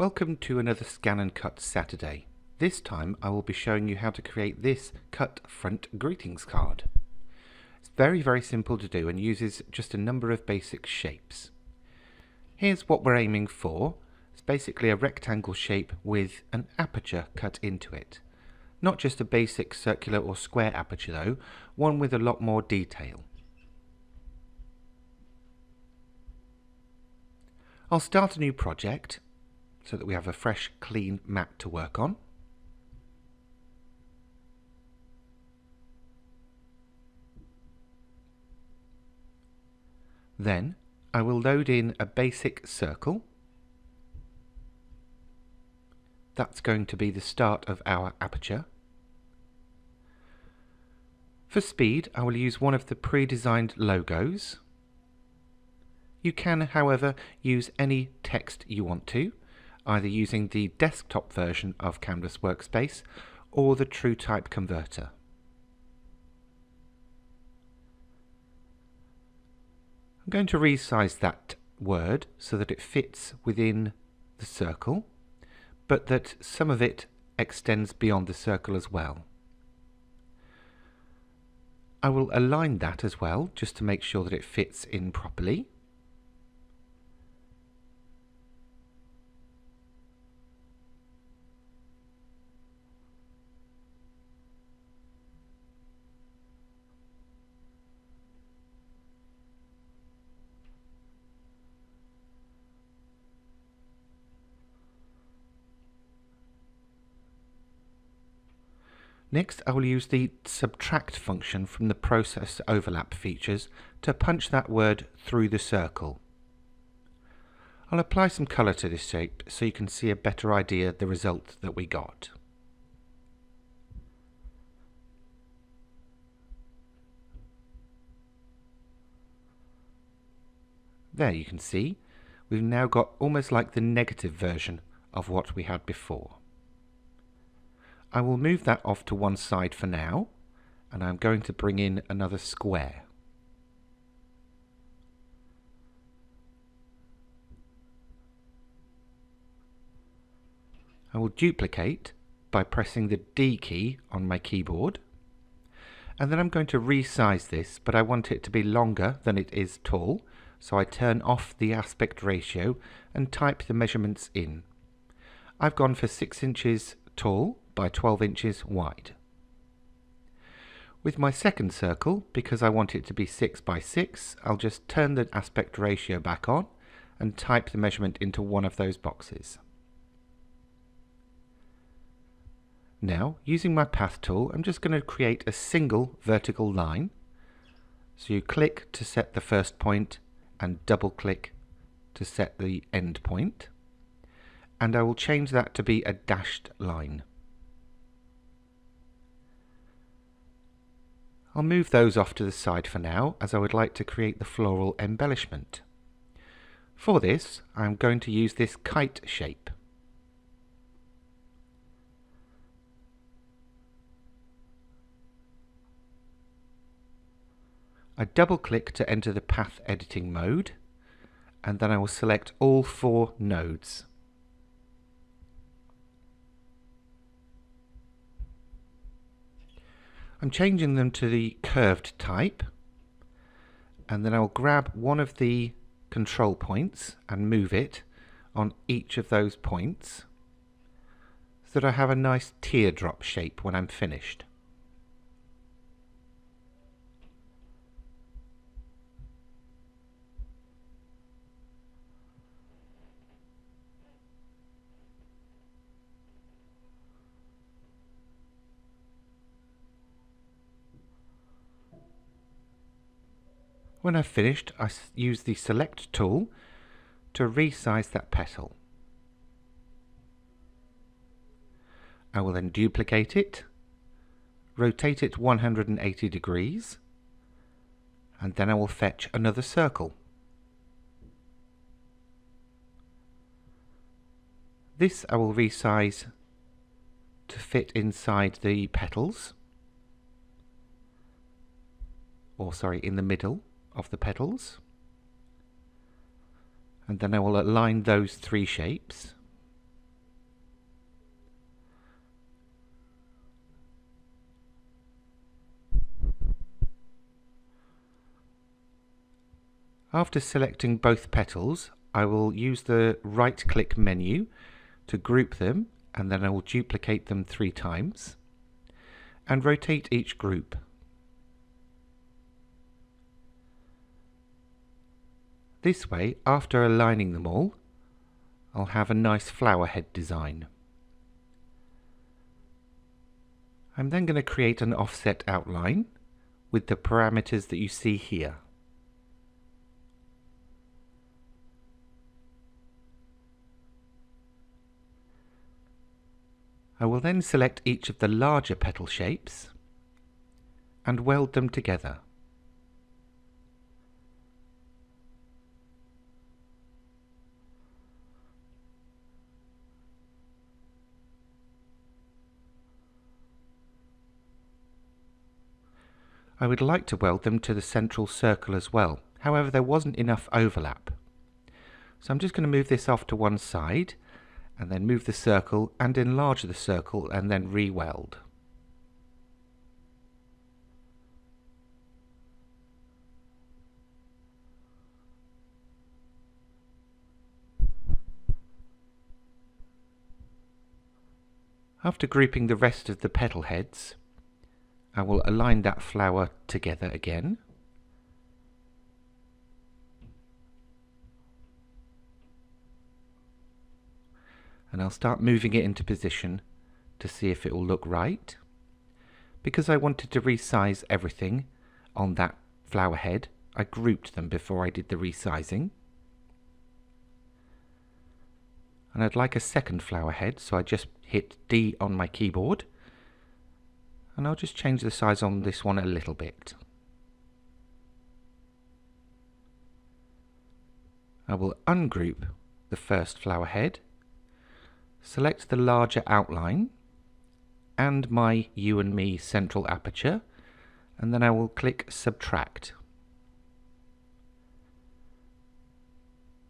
Welcome to another Scan and Cut Saturday. This time I will be showing you how to create this cut front greetings card. It's very simple to do and uses just a number of basic shapes. Here's what we're aiming for. It's basically a rectangle shape with an aperture cut into it. Not just a basic circular or square aperture though, one with a lot more detail. I'll start a new project so that we have a fresh, clean map to work on. Then I will load in a basic circle. That's going to be the start of our aperture. For speed, I will use one of the pre-designed logos. You can, however, use any text you want to, either using the desktop version of Canvas Workspace or the TrueType converter. I'm going to resize that word so that it fits within the circle, but that some of it extends beyond the circle as well. I will align that as well, just to make sure that it fits in properly. Next, I will use the subtract function from the process overlap features to punch that word through the circle. I'll apply some colour to this shape so you can see a better idea of the result that we got. There you can see, we've now got almost like the negative version of what we had before. I will move that off to one side for now, and I'm going to bring in another square. I will duplicate by pressing the D key on my keyboard, and then I'm going to resize this, but I want it to be longer than it is tall, so I turn off the aspect ratio and type the measurements in. I've gone for 6 inches tall by 12 inches wide. With my second circle, because I want it to be 6 by 6, I'll just turn the aspect ratio back on and type the measurement into one of those boxes. Now, using my path tool, I'm just going to create a single vertical line. So you click to set the first point and double click to set the end point. And I will change that to be a dashed line. I'll move those off to the side for now, as I would like to create the floral embellishment. For this, I'm going to use this kite shape. I double click to enter the path editing mode, and then I will select all 4 nodes. I'm changing them to the curved type, and then I'll grab one of the control points and move it on each of those points so that I have a nice teardrop shape when I'm finished. When I've finished, I use the select tool to resize that petal. I will then duplicate it, rotate it 180 degrees, and then I will fetch another circle. This I will resize to fit inside the petals, or sorry, in the middle of the petals. And then I will align those 3 shapes. After selecting both petals, I will use the right-click menu to group them, and then I will duplicate them 3 times and rotate each group. This way, after aligning them all, I'll have a nice flower head design. I'm then going to create an offset outline with the parameters that you see here. I will then select each of the larger petal shapes and weld them together. I would like to weld them to the central circle as well. However, there wasn't enough overlap. So I'm just going to move this off to one side and then move the circle and enlarge the circle and then re-weld. After grouping the rest of the petal heads, I will align that flower together again. And I'll start moving it into position to see if it will look right. Because I wanted to resize everything on that flower head, I grouped them before I did the resizing. And I'd like a second flower head, so I just hit D on my keyboard. And I'll just change the size on this one a little bit. I will ungroup the first flower head, select the larger outline and my you and me central aperture, and then I will click subtract.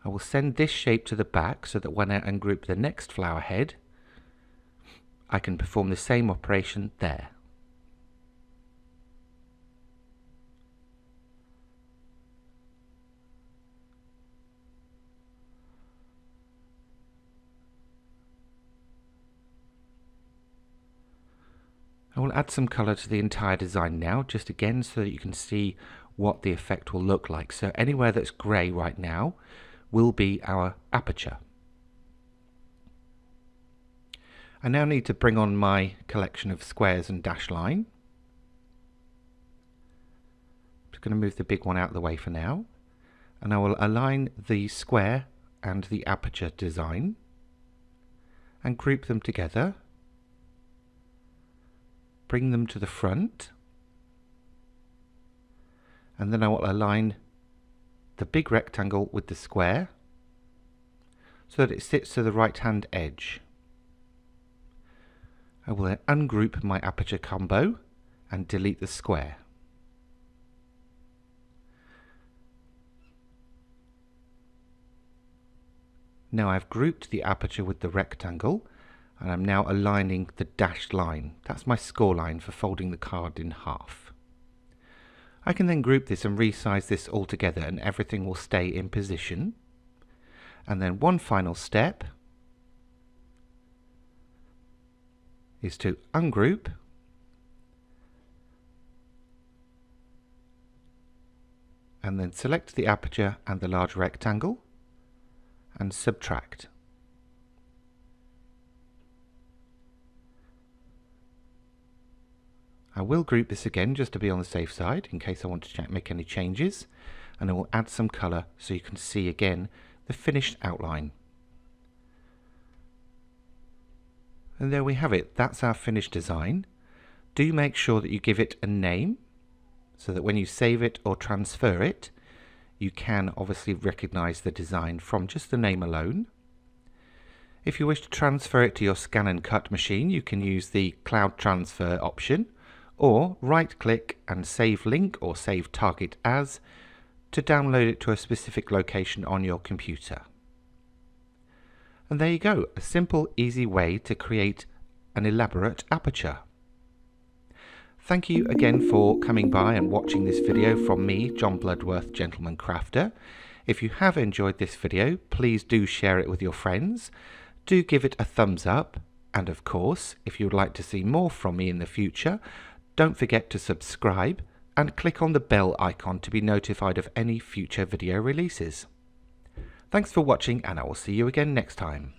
I will send this shape to the back so that when I ungroup the next flower head, I can perform the same operation there. I will add some colour to the entire design now, just again so that you can see what the effect will look like. So anywhere that's grey right now will be our aperture. I now need to bring on my collection of squares and dash line. I'm just going to move the big one out of the way for now, and I will align the square and the aperture design and group them together. Bring them to the front, and then I will align the big rectangle with the square so that it sits to the right hand edge. I will then ungroup my aperture combo and delete the square. Now I've grouped the aperture with the rectangle, and I'm now aligning the dashed line. That's my score line for folding the card in half. I can then group this and resize this all together, and everything will stay in position. And then one final step is to ungroup and then select the aperture and the large rectangle and subtract. I will group this again just to be on the safe side in case I want to make any changes, and I will add some colour so you can see again the finished outline. And there we have it. That's our finished design. Do make sure that you give it a name so that when you save it or transfer it, you can obviously recognise the design from just the name alone. If you wish to transfer it to your scan and cut machine, you can use the cloud transfer option, or right click and save link or save target as to download it to a specific location on your computer. And there you go, a simple, easy way to create an elaborate aperture. Thank you again for coming by and watching this video from me, John Bloodworth, Gentleman Crafter. If you have enjoyed this video, please do share it with your friends. Do give it a thumbs up. And of course, if you would like to see more from me in the future, don't forget to subscribe and click on the bell icon to be notified of any future video releases. Thanks for watching, and I will see you again next time.